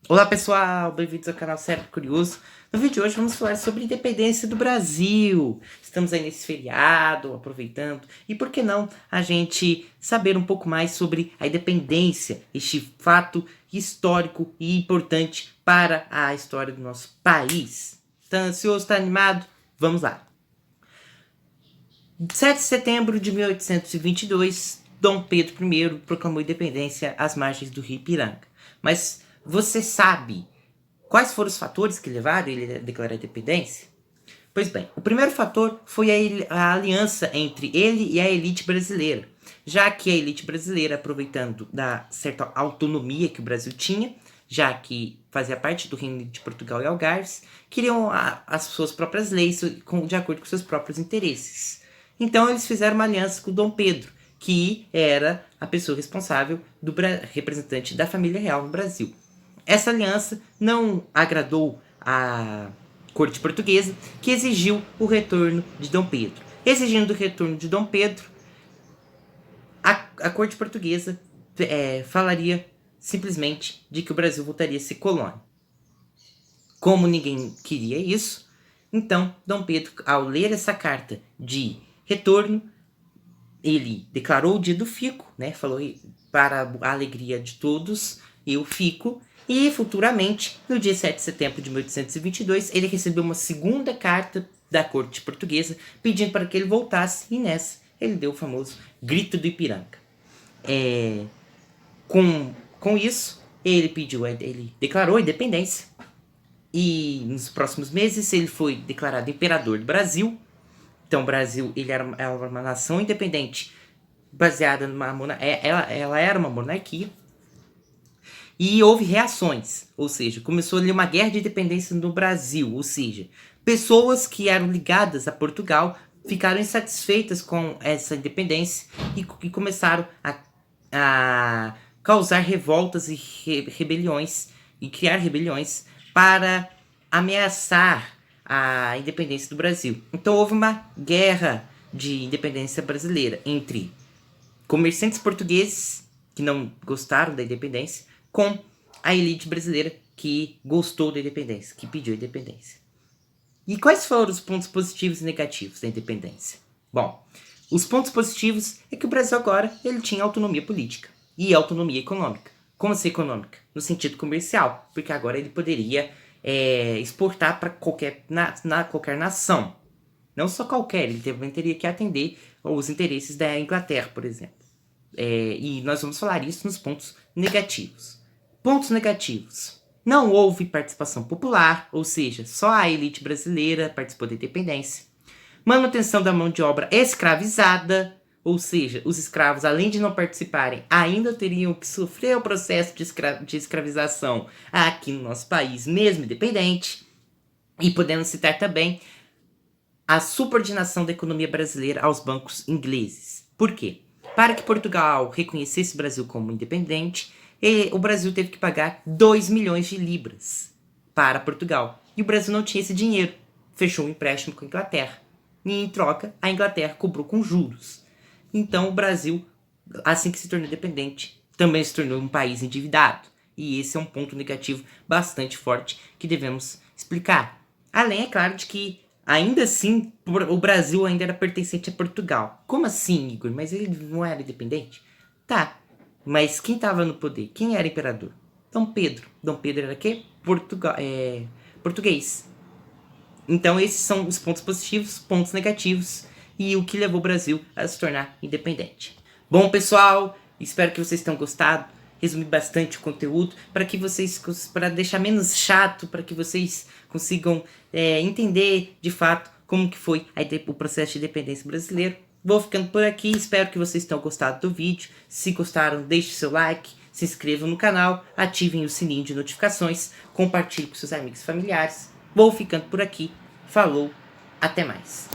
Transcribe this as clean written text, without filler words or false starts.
Olá pessoal, bem-vindos ao canal Cérebro Curioso. No vídeo de hoje vamos falar sobre a independência do Brasil. Estamos aí nesse feriado, aproveitando, e por que não a gente saber um pouco mais sobre a independência, este fato histórico e importante para a história do nosso país. Tá ansioso, tá animado? Vamos lá. 7 de setembro de 1822, Dom Pedro I proclamou independência às margens do rio Ipiranga. Mas você sabe quais foram os fatores que levaram ele a declarar a independência? Pois bem, o primeiro fator foi a aliança entre ele e a elite brasileira, já que a elite brasileira, aproveitando da certa autonomia que o Brasil tinha, já que fazia parte do Reino de Portugal e Algarves, queriam as suas próprias leis de acordo com seus próprios interesses. Então eles fizeram uma aliança com o Dom Pedro, que era a pessoa responsável do representante da família real no Brasil. Essa aliança não agradou a corte portuguesa, que exigiu o retorno de Dom Pedro. Exigindo o retorno de Dom Pedro, a corte portuguesa falaria simplesmente de que o Brasil voltaria a ser colônia. Como ninguém queria isso, então Dom Pedro, ao ler essa carta de retorno, ele declarou o dia do fico, né? Falou para a alegria de todos, eu fico. E futuramente, no dia 7 de setembro de 1822, ele recebeu uma segunda carta da corte portuguesa pedindo para que ele voltasse, e nessa ele deu o famoso Grito do Ipiranga. Com isso, ele declarou a independência, e nos próximos meses ele foi declarado imperador do Brasil. Então o Brasil ele era uma nação independente, baseada numa monarquia, ela era uma monarquia. E houve reações, ou seja, começou ali uma guerra de independência no Brasil, ou seja, pessoas que eram ligadas a Portugal ficaram insatisfeitas com essa independência e começaram a causar revoltas e rebeliões, e criar rebeliões para ameaçar a independência do Brasil. Então houve uma guerra de independência brasileira entre comerciantes portugueses que não gostaram da independência com a elite brasileira que gostou da independência, que pediu a independência. E quais foram os pontos positivos e negativos da independência? Bom, os pontos positivos é que o Brasil agora ele tinha autonomia política e autonomia econômica. Como assim econômica? No sentido comercial, porque agora ele poderia exportar para qualquer nação. Não só qualquer, ele também teria que atender os interesses da Inglaterra, por exemplo. E nós vamos falar isso nos pontos negativos. Pontos negativos. Não houve participação popular, ou seja, só a elite brasileira participou da independência. Manutenção da mão de obra escravizada, ou seja, os escravos, além de não participarem, ainda teriam que sofrer o processo de escravização aqui no nosso país, mesmo independente. E podemos citar também a subordinação da economia brasileira aos bancos ingleses. Por quê? Para que Portugal reconhecesse o Brasil como independente, o Brasil teve que pagar 2 milhões de libras para Portugal. E o Brasil não tinha esse dinheiro. Fechou um empréstimo com a Inglaterra. E em troca, a Inglaterra cobrou com juros. Então o Brasil, assim que se tornou independente, também se tornou um país endividado. E esse é um ponto negativo bastante forte que devemos explicar. Além, é claro, de que ainda assim, o Brasil ainda era pertencente a Portugal. Como assim, Igor? Mas ele não era independente? Tá, mas quem estava no poder? Quem era imperador? Dom Pedro. Dom Pedro era o quê? Português. Então esses são os pontos positivos, pontos negativos e o que levou o Brasil a se tornar independente. Bom, pessoal, espero que vocês tenham gostado. Resumi bastante o conteúdo para deixar menos chato, para que vocês consigam entender de fato como que foi o processo de independência brasileiro. Vou ficando por aqui, espero que vocês tenham gostado do vídeo. Se gostaram, deixe seu like, se inscrevam no canal, ativem o sininho de notificações, compartilhe com seus amigos e familiares. Vou ficando por aqui, falou, até mais.